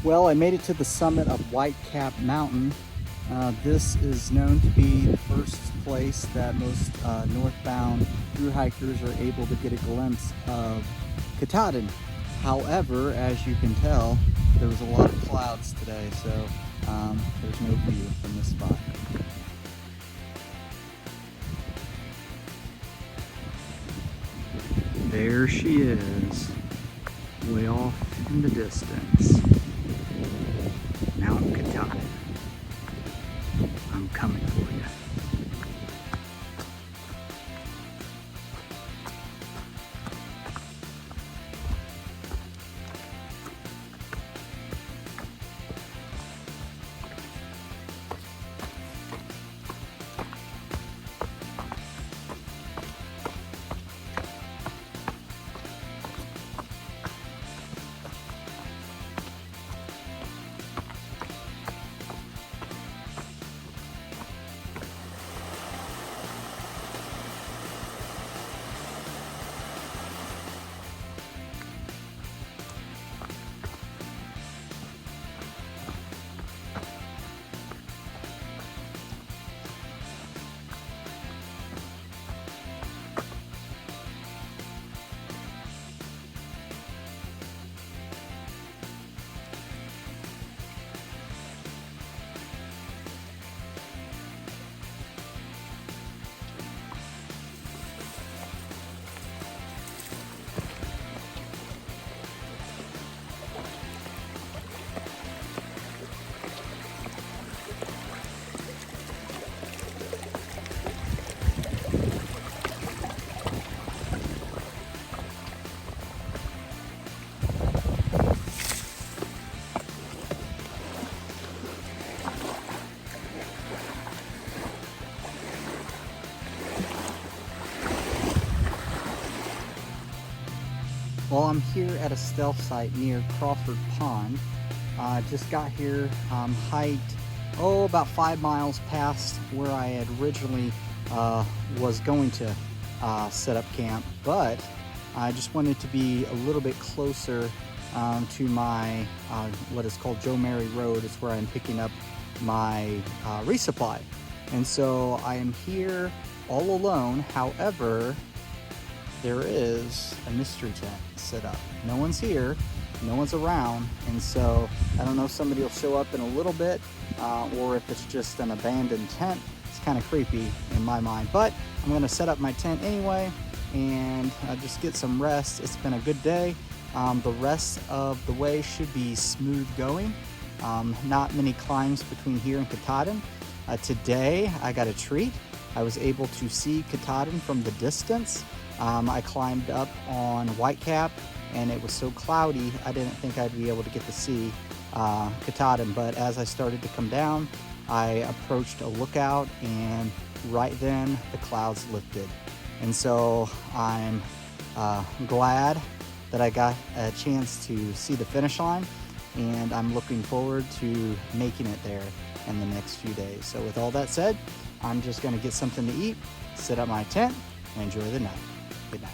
Well, I made it to the summit of White Cap Mountain. This is known to be the first place that most northbound through hikers are able to get a glimpse of Katahdin. However, as you can tell, there was a lot of clouds today, so there's no view from this spot. There she is, way off in the distance. Mount Katahdin. I'm coming for you. Well, I'm here at a stealth site near Crawford Pond. Just got here, hiked, about 5 miles past where I had originally was going to set up camp, but I just wanted to be a little bit closer to my, what is called Joe Mary Road. Is where I'm picking up my resupply. And so I am here all alone. However, there is a mystery tent set up. No one's here, no one's around, and so I don't know if somebody will show up in a little bit or if it's just an abandoned tent. It's kind of creepy in my mind, but I'm gonna set up my tent anyway and just get some rest. It's been a good day. The rest of the way should be smooth going. Not many climbs between here and Katahdin. Today I got a treat. I was able to see Katahdin from the distance. I climbed up on White Cap and it was so cloudy I didn't think I'd be able to get to see Katahdin, but as I started to come down I approached a lookout and right then the clouds lifted, and so I'm glad that I got a chance to see the finish line, and I'm looking forward to making it there in the next few days. So with all that said, I'm just going to get something to eat, set up my tent, and enjoy the night. Good night.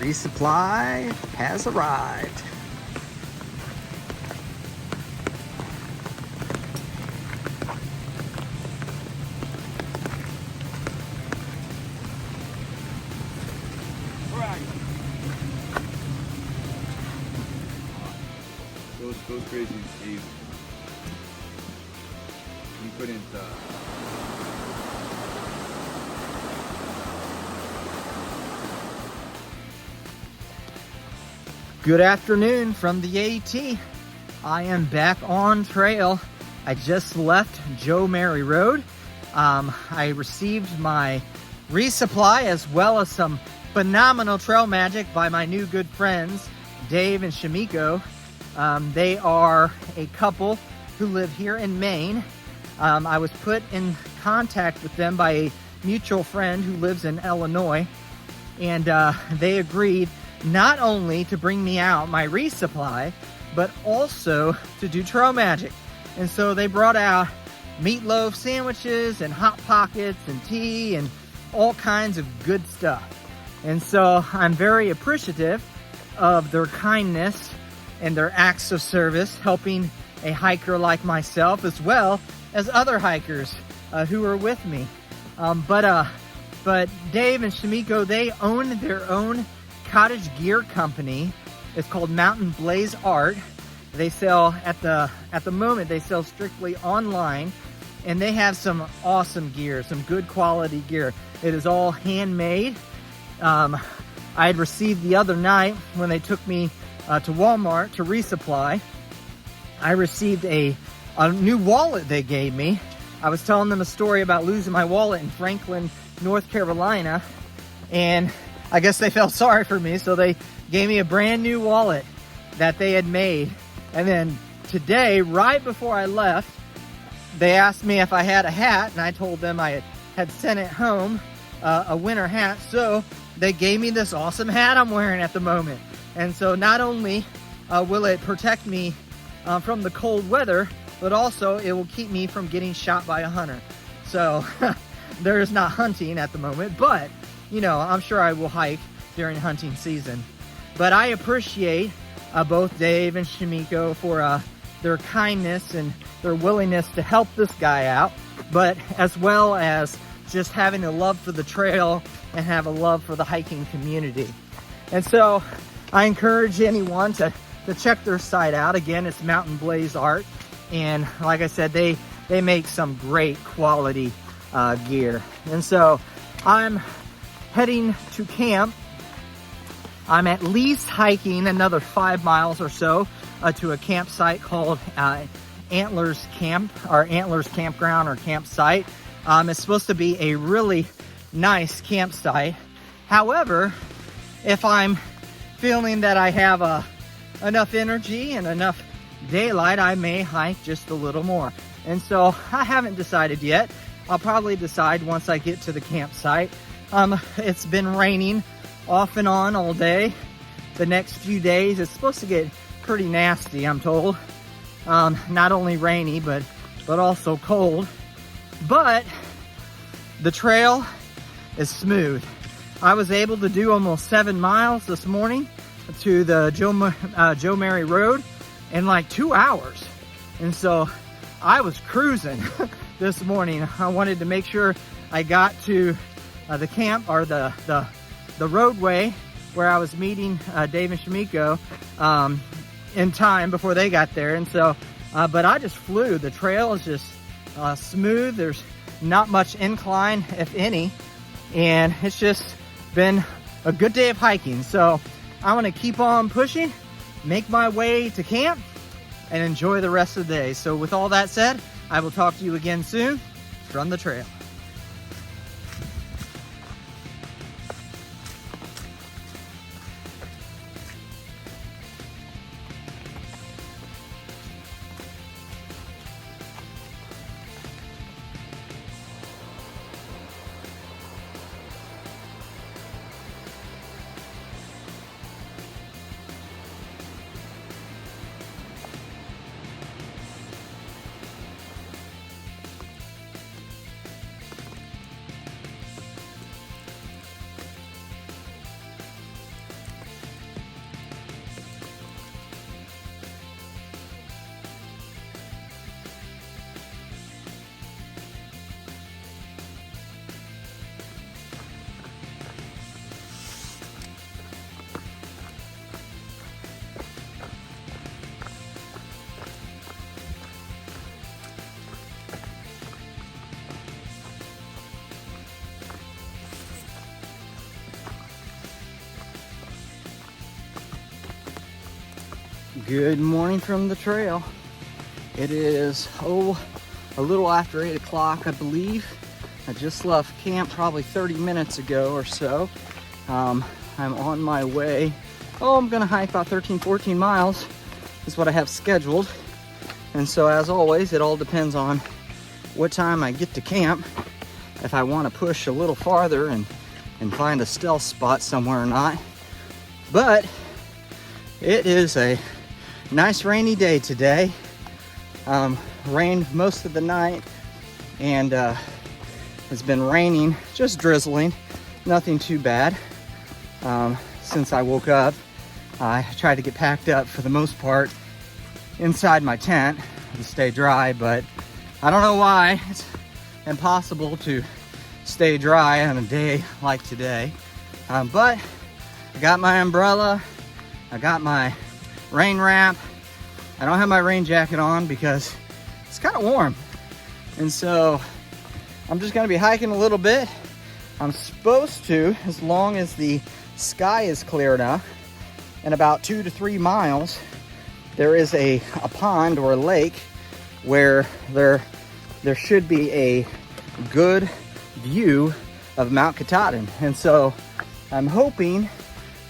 Resupply has arrived. Those crazy days. You couldn't. Good afternoon from the AT. I am back on trail. I just left Joe Mary Road. I received my resupply as well as some phenomenal trail magic by my new good friends, Dave and Shamiko. They are a couple who live here in Maine. I was put in contact with them by a mutual friend who lives in Illinois, and they agreed not only to bring me out my resupply, but also to do trail magic. And so they brought out meatloaf sandwiches and hot pockets and tea and all kinds of good stuff. And so I'm very appreciative of their kindness and their acts of service, helping a hiker like myself as well as other hikers who are with me. But Dave and Shamiko, they own their own cottage gear company. It's called Mountain Blaze Art. They sell at the moment they sell strictly online, and they have some awesome gear, some good quality gear. It is all handmade. I had received the other night when they took me to Walmart to resupply, I received a new wallet they gave me. I was telling them a story about losing my wallet in Franklin, North Carolina, and I guess they felt sorry for me, so they gave me a brand new wallet that they had made. And then today, right before I left, they asked me if I had a hat, and I told them I had sent it home, a winter hat, so they gave me this awesome hat I'm wearing at the moment. And so not only will it protect me from the cold weather, but also it will keep me from getting shot by a hunter. So there is not hunting at the moment, but you know, I'm sure I will hike during hunting season. But I appreciate both Dave and Shamiko for their kindness and their willingness to help this guy out, but as well as just having a love for the trail and have a love for the hiking community. And so I encourage anyone to check their site out. Again, it's Mountain Blaze Art, and like I said, they make some great quality gear. And so I'm heading to camp. I'm at least hiking another 5 miles or so to a campsite called Antlers Camp, or Antlers Campground or campsite. It's supposed to be a really nice campsite. However, if I'm feeling that I have enough energy and enough daylight, I may hike just a little more. And so I haven't decided yet. I'll probably decide once I get to the campsite. It's been raining off and on all day. The next few days, it's supposed to get pretty nasty, I'm told. Not only rainy, but also cold. But the trail is smooth. I was able to do almost 7 miles this morning to the Joe Mary Road in like 2 hours. And so I was cruising this morning. I wanted to make sure I got to the camp, or the roadway where I was meeting Dave and Shamiko in time before they got there. And so, but I just flew. The trail is just smooth. There's not much incline, if any, and it's just been a good day of hiking. So I want to keep on pushing, make my way to camp, and enjoy the rest of the day. So with all that said, I will talk to you again soon from the trail. Good morning from the trail. It is, a little after 8 o'clock, I believe. I just left camp probably 30 minutes ago or so. I'm on my way. I'm gonna hike about 13, 14 miles is what I have scheduled. And so as always, it all depends on what time I get to camp, if I wanna push a little farther and find a stealth spot somewhere or not. But it is a nice rainy day today. Rained most of the night and it's been raining, just drizzling, nothing too bad. Since I woke up, I tried to get packed up for the most part inside my tent to stay dry, but I don't know why it's impossible to stay dry on a day like today. But I got my umbrella, I got my rain wrap. I don't have my rain jacket on because it's kind of warm. And so I'm just gonna be hiking a little bit. I'm supposed to, as long as the sky is clear enough, in about 2 to 3 miles, there is a pond or a lake where there should be a good view of Mount Katahdin. And so I'm hoping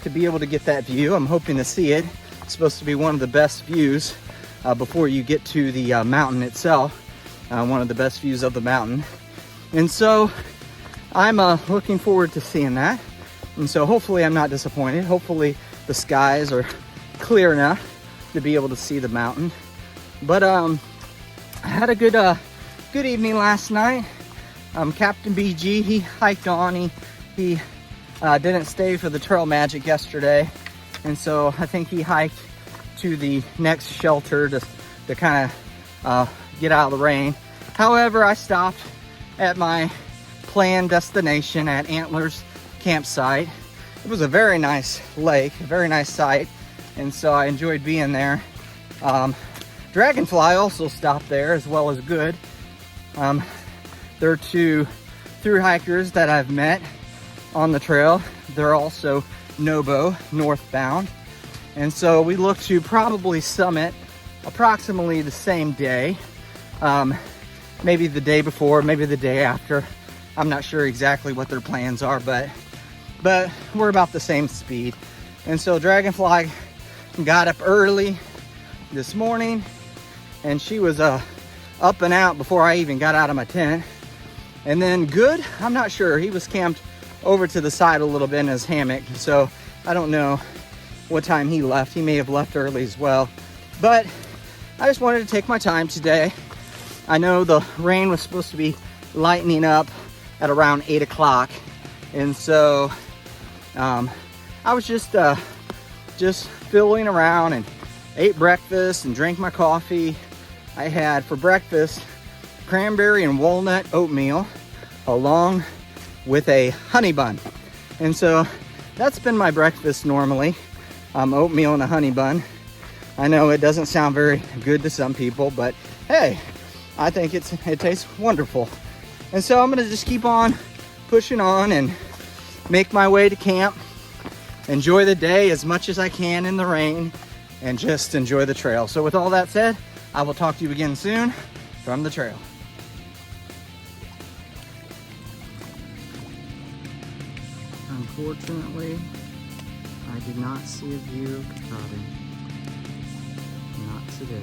to be able to get that view. I'm hoping to see it. It's supposed to be one of the best views before you get to the mountain itself. One of the best views of the mountain. And so I'm looking forward to seeing that. And so hopefully I'm not disappointed. Hopefully the skies are clear enough to be able to see the mountain. But I had a good evening last night. Captain BG, he hiked on. He didn't stay for the trail magic yesterday. And so I think he hiked to the next shelter to kind of get out of the rain. However, I stopped at my planned destination at Antlers campsite. It was a very nice lake, a very nice site, and so I enjoyed being there. Dragonfly also stopped there, as well as Good. There are 2 thru-hikers that I've met on the trail. They're also Nobo, northbound. And so we look to probably summit approximately the same day. Maybe the day before, maybe the day after. I'm not sure exactly what their plans are, but we're about the same speed. And so Dragonfly got up early this morning, and she was up and out before I even got out of my tent. And then Good, I'm not sure. He was camped over to the side a little bit in his hammock, so I don't know what time he left. He may have left early as well. But I just wanted to take my time today. I know the rain was supposed to be lightening up at around 8 o'clock. And so I was just fiddling around and ate breakfast and drank my coffee. I had for breakfast cranberry and walnut oatmeal along with a honey bun. And so that's been my breakfast normally. Oatmeal and a honey bun. I know it doesn't sound very good to some people, but hey, I think it tastes wonderful. And so I'm gonna just keep on pushing on and make my way to camp, enjoy the day as much as I can in the rain, and just enjoy the trail. So with all that said, I will talk to you again soon from the trail. Unfortunately, I did not see a view of Katahdin. Not today.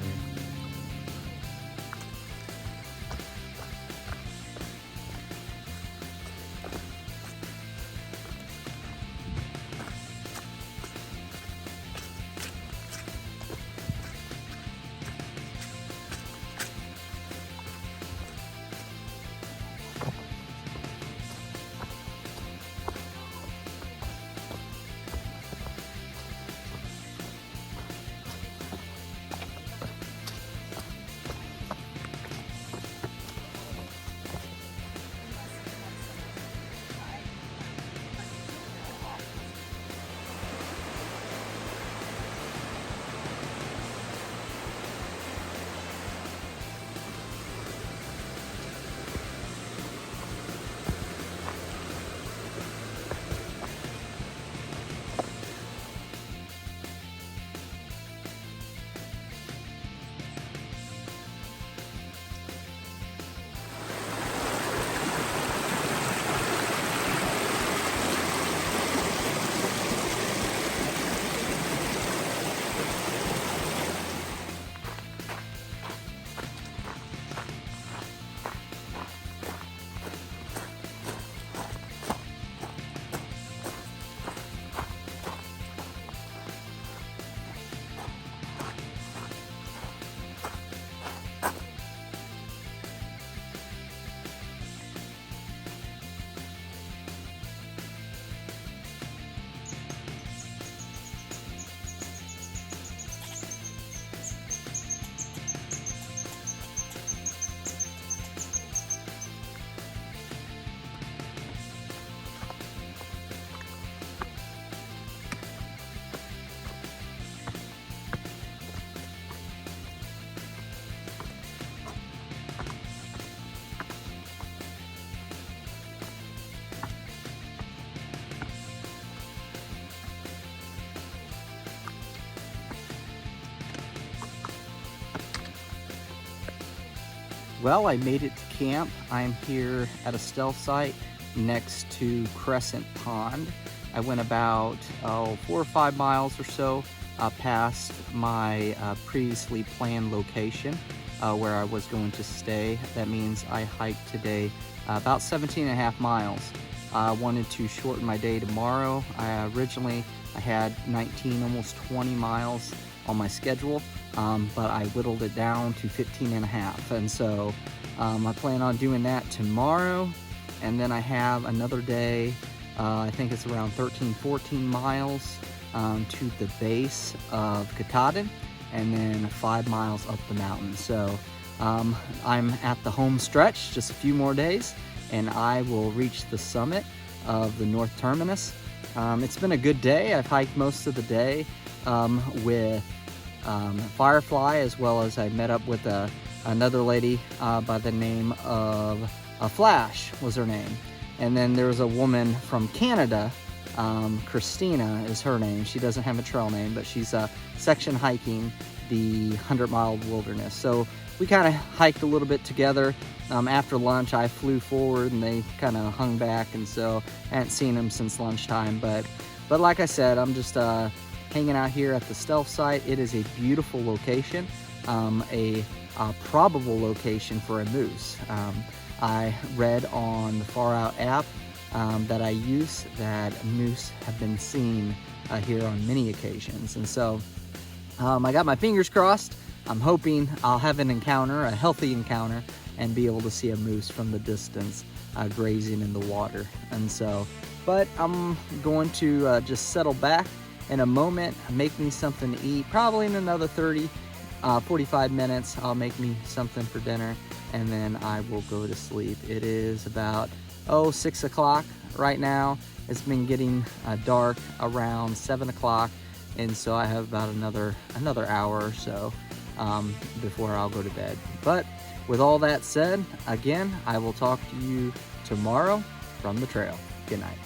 Well, I made it to camp. I'm here at a stealth site next to Crescent Pond. I went about 4 or 5 miles or so past my previously planned location where I was going to stay. That means I hiked today about 17.5 miles. I wanted to shorten my day tomorrow. Originally I had 19, almost 20 miles on my schedule, but I whittled it down to 15.5. And so I plan on doing that tomorrow. And then I have another day, I think it's around 13, 14 miles to the base of Katahdin, and then 5 miles up the mountain. So I'm at the home stretch, just a few more days, and I will reach the summit of the North Terminus. It's been a good day. I've hiked most of the day with Firefly, as well as I met up with another lady by the name of Flash was her name. And then there was a woman from Canada, Christina is her name. She doesn't have a trail name, but she's section hiking the 100-mile wilderness. So we kind of hiked a little bit together. After lunch, I flew forward and they kind of hung back, and so I hadn't seen them since lunchtime. But like I said, I'm just hanging out here at the stealth site. It is a beautiful location, a probable location for a moose. I read on the Far Out app that I use that moose have been seen here on many occasions. And so I got my fingers crossed. I'm hoping I'll have an encounter, a healthy encounter, and be able to see a moose from the distance grazing in the water. And so, but I'm going to just settle back in a moment, make me something to eat. Probably in another 45 minutes, I'll make me something for dinner, and then I will go to sleep. It is about 6 o'clock right now. It's been getting dark around 7 o'clock, and so I have about another hour or so before I'll go to bed. But with all that said, again, I will talk to you tomorrow from the trail. Good night.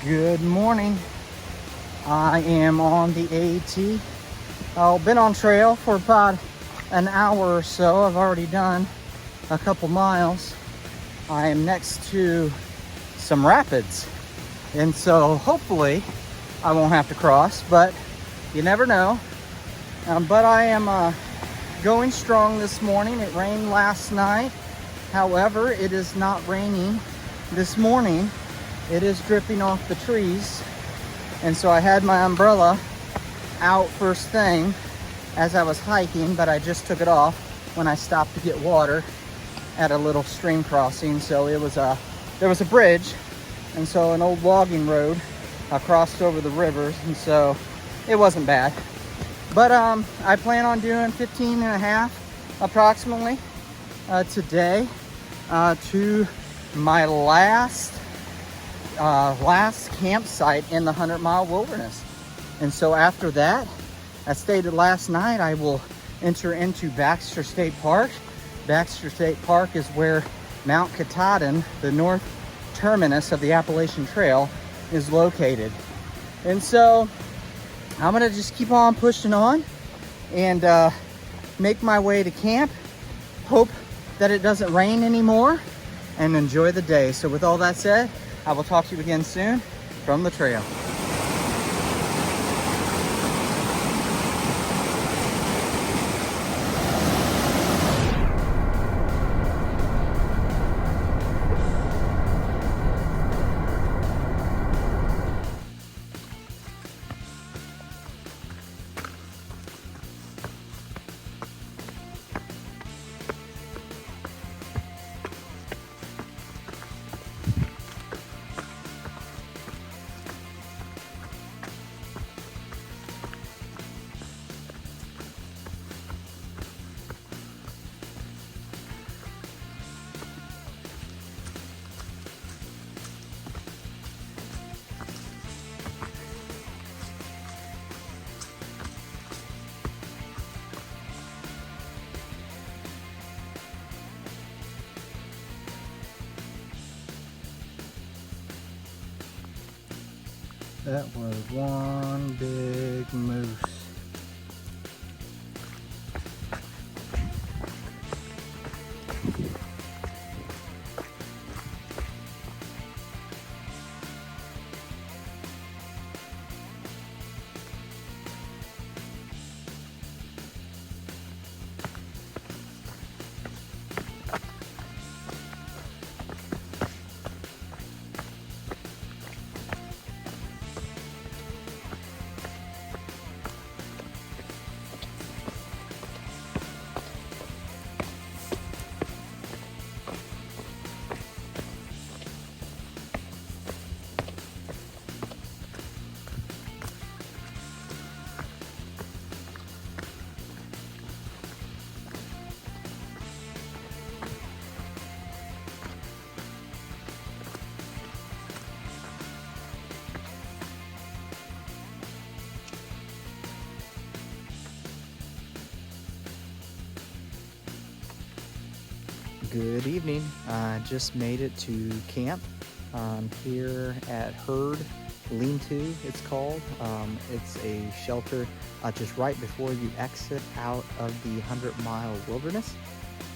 Good morning. I am on the AT. I've been on trail for about an hour or so. I've already done a couple miles. I am next to some rapids, and so hopefully I won't have to cross, but you never know. But I am going strong this morning. It rained last night. However, it is not raining this morning. It is dripping off the trees, and so I had my umbrella out first thing as I was hiking, but I just took it off when I stopped to get water at a little stream crossing. So it was there was a bridge, and so an old logging road crossed over the rivers, and so it wasn't bad. But I plan on doing 15.5 approximately today to my last campsite in the 100-mile wilderness. And so after that, as stated last night, I will enter into Baxter State Park. Baxter State Park is where Mount Katahdin, the north terminus of the Appalachian Trail, is located. And so I'm gonna just keep on pushing on and make my way to camp, hope that it doesn't rain anymore, and enjoy the day. So with all that said, I will talk to you again soon from the trail. That was one big moose. Good evening. I just made it to camp here at Herd Lean-To, it's called. It's a shelter just right before you exit out of the 100-mile wilderness.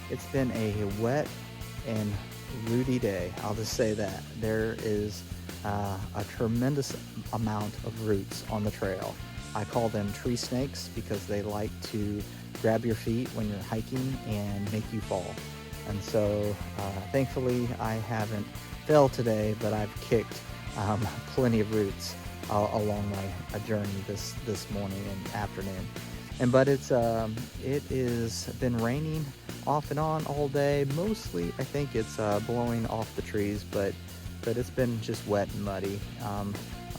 It's been a wet and rooty day, I'll just say that. There is a tremendous amount of roots on the trail. I call them tree snakes because they like to grab your feet when you're hiking and make you fall. And so thankfully I haven't fell today, but I've kicked plenty of roots along my journey this morning and afternoon. But it is been raining off and on all day. Mostly I think it's blowing off the trees, but it's been just wet and muddy. I'm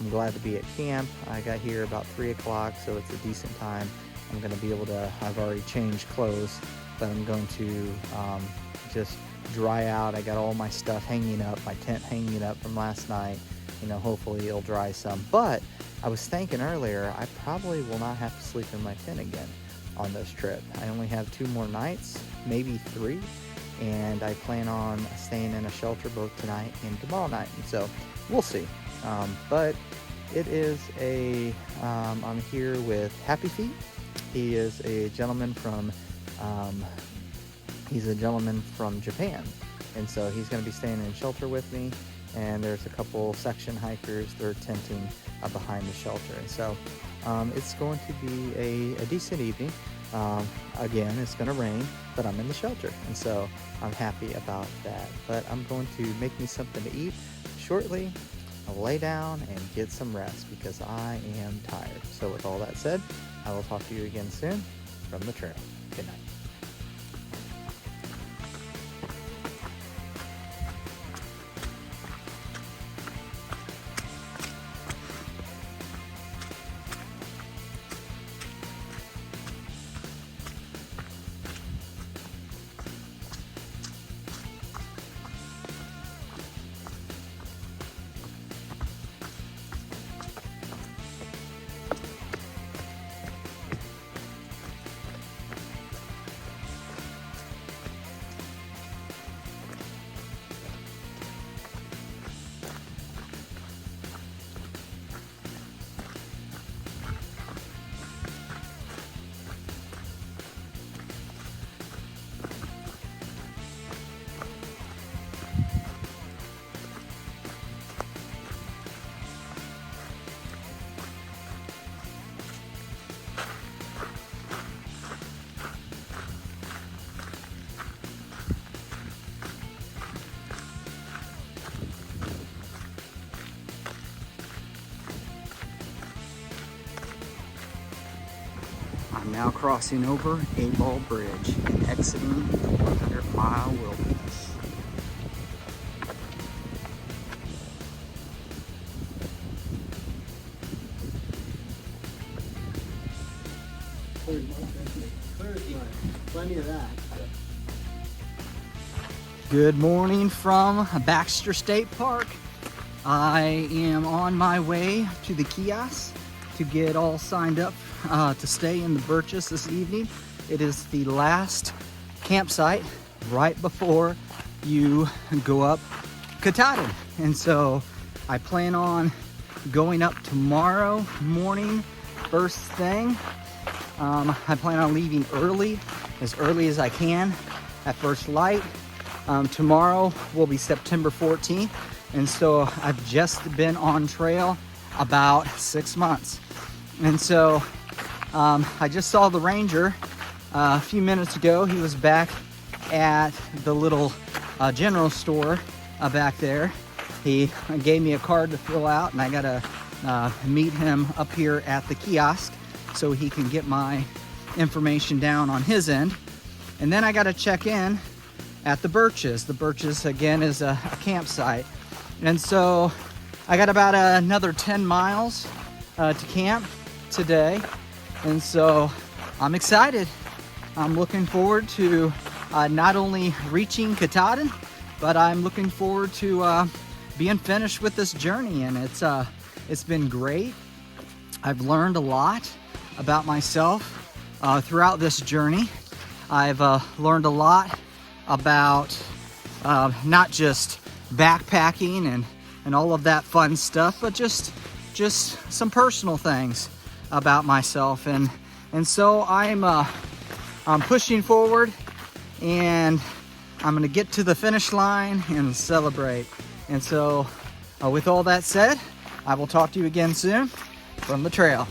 glad to be at camp. I got here about 3 o'clock, so it's a decent time. I'm going to be able to, I've already changed clothes, but I'm going to just dry out. I got all my stuff hanging up, my tent hanging up from last night. You know, hopefully it'll dry some. But I was thinking earlier, I probably will not have to sleep in my tent again on this trip. I only have 2 more nights, maybe 3, and I plan on staying in a shelter both tonight and tomorrow night. And so we'll see. But it is I'm here with Happy Feet. He is a gentleman from Japan, and so he's going to be staying in shelter with me, and there's a couple section hikers. They're tenting behind the shelter, and so it's going to be a decent evening. Again, it's going to rain, but I'm in the shelter, and so I'm happy about that. But I'm going to make me something to eat shortly. I'll lay down and get some rest because I am tired. So with all that said, I will talk to you again soon from the trail. Good night. I'm now crossing over 8 Ball Bridge and exiting the 100-mile wilderness. Plenty of that. Good morning from Baxter State Park. I am on my way to the kiosk to get all signed up to stay in the Birches this evening. It is the last campsite right before you go up Katahdin. And so I plan on going up tomorrow morning, first thing. I plan on leaving early as I can at first light. Tomorrow will be September 14th, and so I've just been on trail about 6 months. And so I just saw the ranger a few minutes ago. He was back at the little general store back there. He gave me a card to fill out, and I gotta meet him up here at the kiosk so he can get my information down on his end. And then I gotta check in at the Birches. The Birches, again, is a campsite. And so I got about another 10 miles to camp today. And so I'm excited. I'm looking forward to not only reaching Katahdin, but I'm looking forward to being finished with this journey. And it's been great. I've learned a lot about myself throughout this journey. I've learned a lot about not just backpacking and all of that fun stuff, but just some personal things about myself. And so I'm pushing forward, and I'm gonna get to the finish line and celebrate. And so with all that said, I will talk to you again soon from the trail.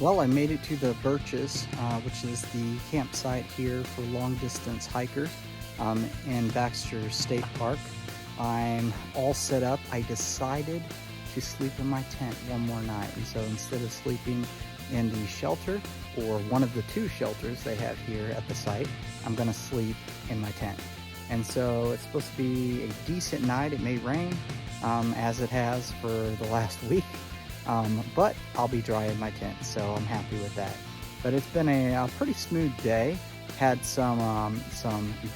Well, I made it to the Birches, which is the campsite here for long distance hikers. in Baxter State Park. I'm all set up. I decided to sleep in my tent one more night, and so instead of sleeping in the shelter or one of the 2 shelters they have here at the site, I'm gonna sleep in my tent. And so it's supposed to be a decent night. It may rain, as it has for the last week, but I'll be dry in my tent, so I'm happy with that. But it's been a pretty smooth day. Had some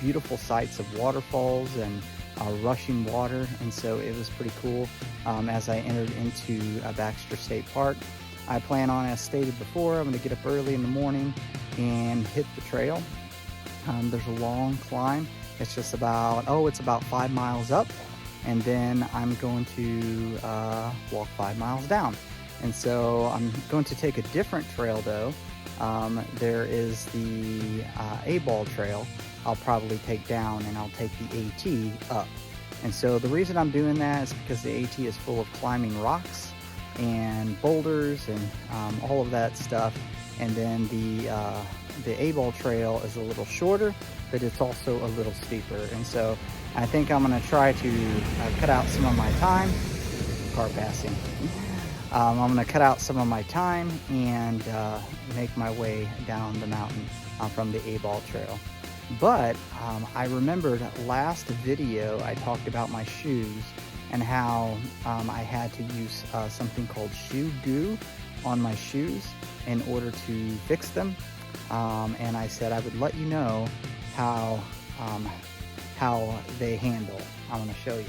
beautiful sights of waterfalls and rushing water, and so it was pretty cool as I entered into Baxter State Park. I plan on, as stated before, I'm going to get up early in the morning and hit the trail. There's a long climb. It's just about, it's about 5 miles up, and then I'm going to walk 5 miles down. And so I'm going to take a different trail though. There is the A-ball trail I'll probably take down, and I'll take the AT up. And so the reason I'm doing that is because the AT is full of climbing rocks and boulders and all of that stuff. And then the A-ball trail is a little shorter, but it's also a little steeper. And so I think I'm gonna try to cut out some of my time. Car passing. I'm gonna cut out some of my time and make my way down the mountain from the A-ball trail. But I remembered last video I talked about my shoes and how I had to use something called shoe goo on my shoes in order to fix them. And I said I would let you know how they handle. I'm gonna show you.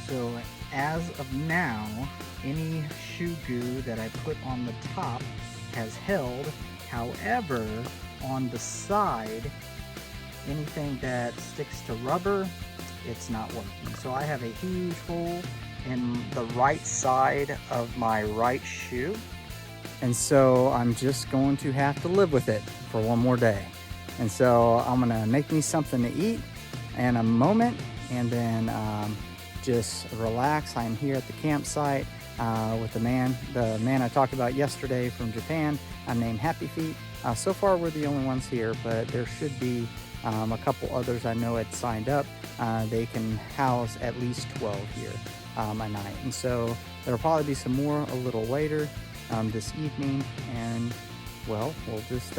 So as of now, any shoe goo that I put on the top has held. However, on the side, anything that sticks to rubber, it's not working. So I have a huge hole in the right side of my right shoe. And so I'm just going to have to live with it for one more day. And so I'm gonna make me something to eat in a moment, and then just relax. I'm here at the campsite with the man I talked about yesterday from Japan. I'm named Happy Feet. So far we're the only ones here, but there should be a couple others I know had signed up. They can house at least 12 here a night. And so there'll probably be some more a little later this evening, and well, we'll just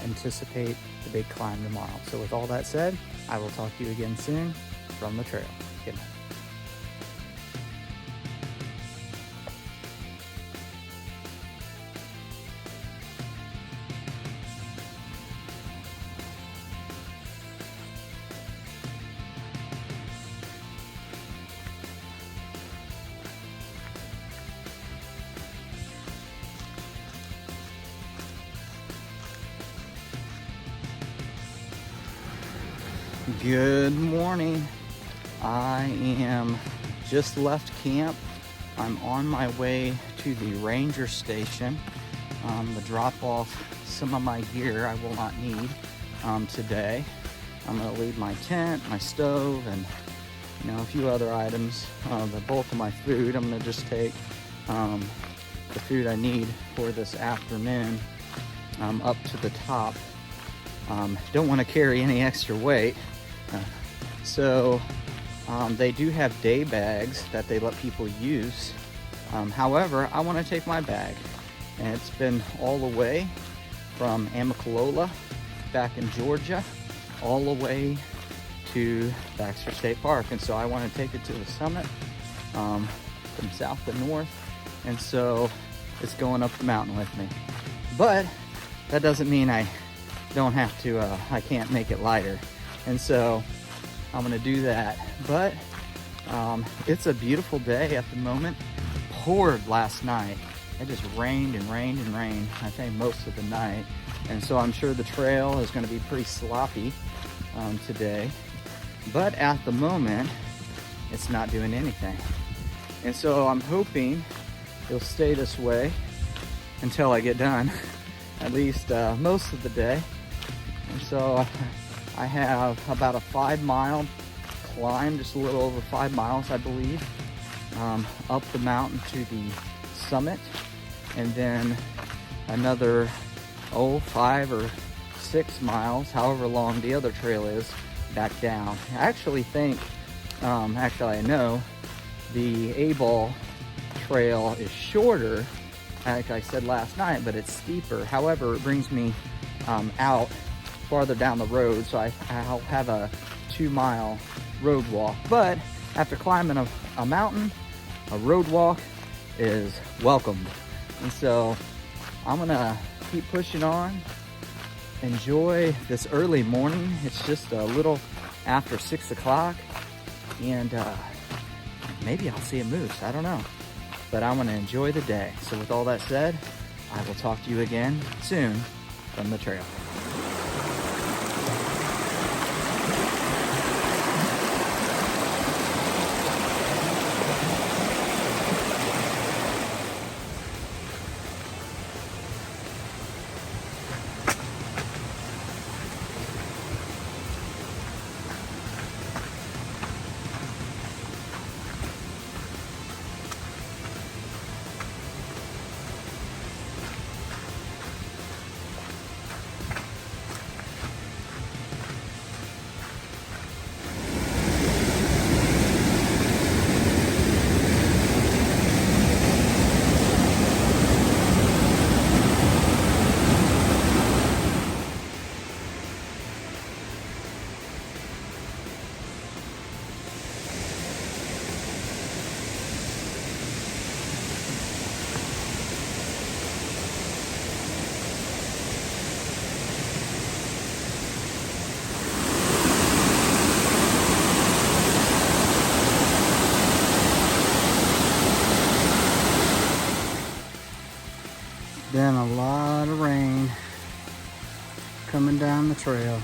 anticipate the big climb tomorrow. So with all that said, I will talk to you again soon from the trail. Good night. Good morning. I am just left camp. I'm on my way to the ranger station to drop off some of my gear I will not need today. I'm going to leave my tent, my stove, and a few other items. The bulk of my food, I'm going to just take the food I need for this afternoon up to the top. Don't want to carry any extra weight. So they do have day bags that they let people use. However, I want to take my bag, and it's been all the way from Amicalola back in Georgia all the way to Baxter State Park, and so I want to take it to the summit from south to north, and so it's going up the mountain with me. But that doesn't mean I don't have to, I can't make it lighter. And so I'm gonna do that. But it's a beautiful day at the moment. Poured last night. It just rained and rained and rained, I think most of the night. And so I'm sure the trail is gonna be pretty sloppy today. But at the moment, it's not doing anything. And so I'm hoping it'll stay this way until I get done, at least most of the day. And so I have about a 5 mile climb, just a little over 5 miles, I believe, up the mountain to the summit, and then another 5 or 6 miles, however long the other trail is, back down. I actually think, actually I know, the A-Ball trail is shorter, like I said last night, but it's steeper. However, it brings me out farther down the road, so I'll have a 2-mile road walk. But after climbing a mountain, a road walk is welcomed. And so I'm gonna keep pushing on, enjoy this early morning. It's just a little after 6 o'clock, and maybe I'll see a moose, I don't know. But I'm gonna enjoy the day. So with all that said, I will talk to you again soon from the trail. Been a lot of rain coming down the trail.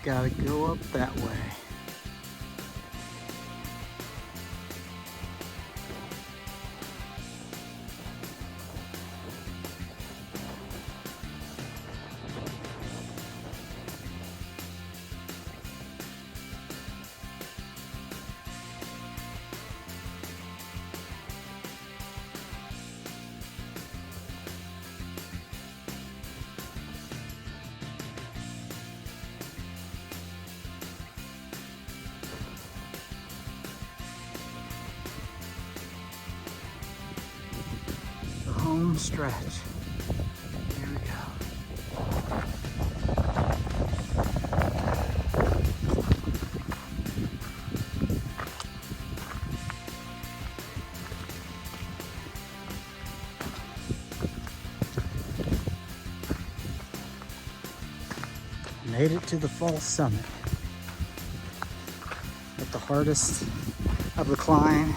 Gotta go up that way. Home stretch. Here we go. Made it to the false summit. but the hardest of the climb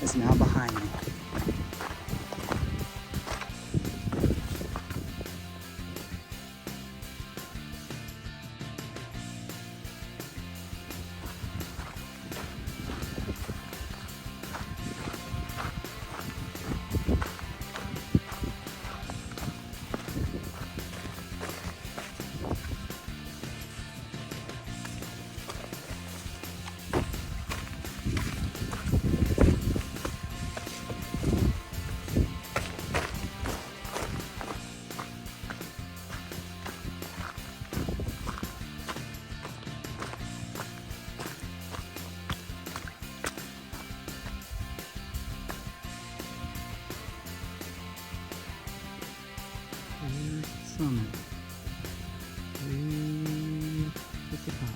is now behind me. Here's the summit. Way at the top.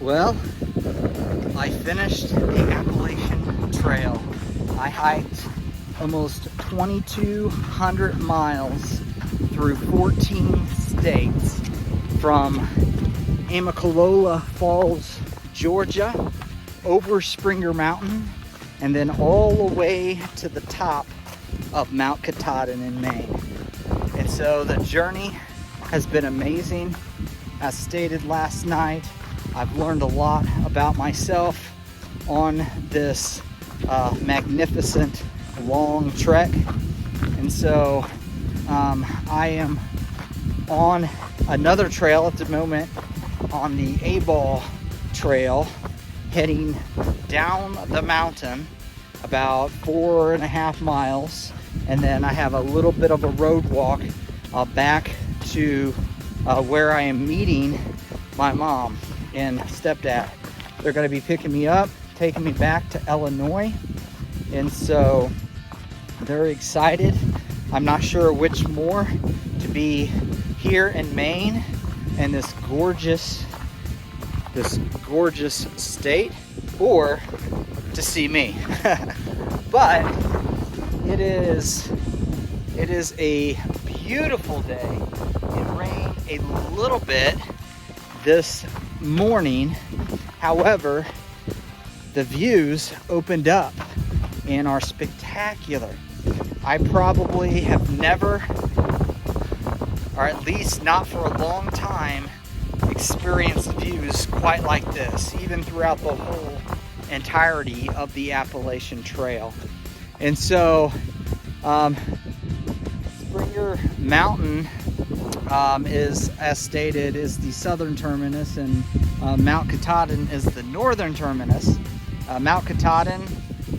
Well, I finished the Appalachian Trail. I hiked almost 2,200 miles through 14 states from Amicalola Falls, Georgia, over Springer Mountain, and then all the way to the top of Mount Katahdin in Maine. And so the journey has been amazing. As stated last night, I've learned a lot about myself on this magnificent long trek. And so I am on another trail at the moment, on the A-Ball Trail, heading down the mountain about 4.5 miles. And then I have a little bit of a road walk back to where I am meeting my mom and stepdad. They're going to be picking me up, taking me back to Illinois, and so very excited. I'm not sure which more, to be here in Maine in this gorgeous state, or to see me. But it is a beautiful day. It rained a little bit this morning. However, the views opened up and are spectacular. I probably have never, or at least not for a long time, experienced views quite like this, even throughout the whole entirety of the Appalachian Trail. And so Springer Mountain is, as stated, is the southern terminus, and Mount Katahdin is the northern terminus. Mount Katahdin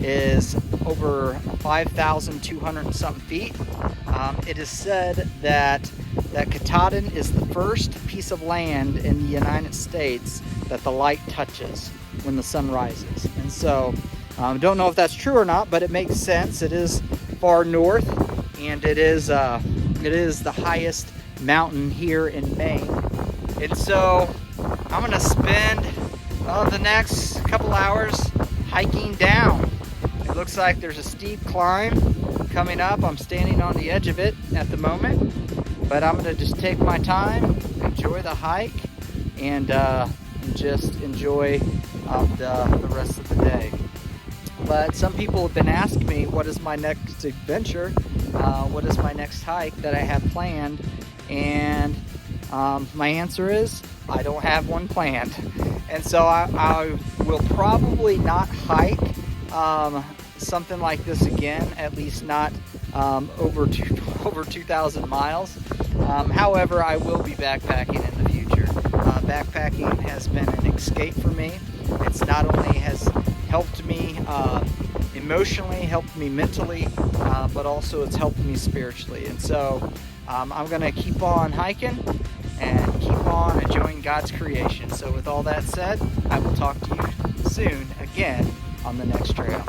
is over 5,200 and something feet. It is said that Katahdin is the first piece of land in the United States that the light touches when the sun rises. And so don't know if that's true or not, but it makes sense. It is far north, and it is the highest mountain here in Maine. And so I'm gonna spend the next couple hours hiking down. It looks like there's a steep climb coming up. I'm standing on the edge of it at the moment, but I'm gonna just take my time, enjoy the hike, and just enjoy the rest of the day. But some people have been asking me, what is my next adventure? What is my next hike that I have planned? And my answer is, I don't have one planned. And so I will probably not hike something like this again, at least not over 2,000 miles. However, I will be backpacking in the future. Backpacking has been an escape for me. It's not only has helped me emotionally, helped me mentally, but also it's helped me spiritually. And so I'm going to keep on hiking and keep on enjoying God's creation. So with all that said, I will talk to you soon again on the next trail.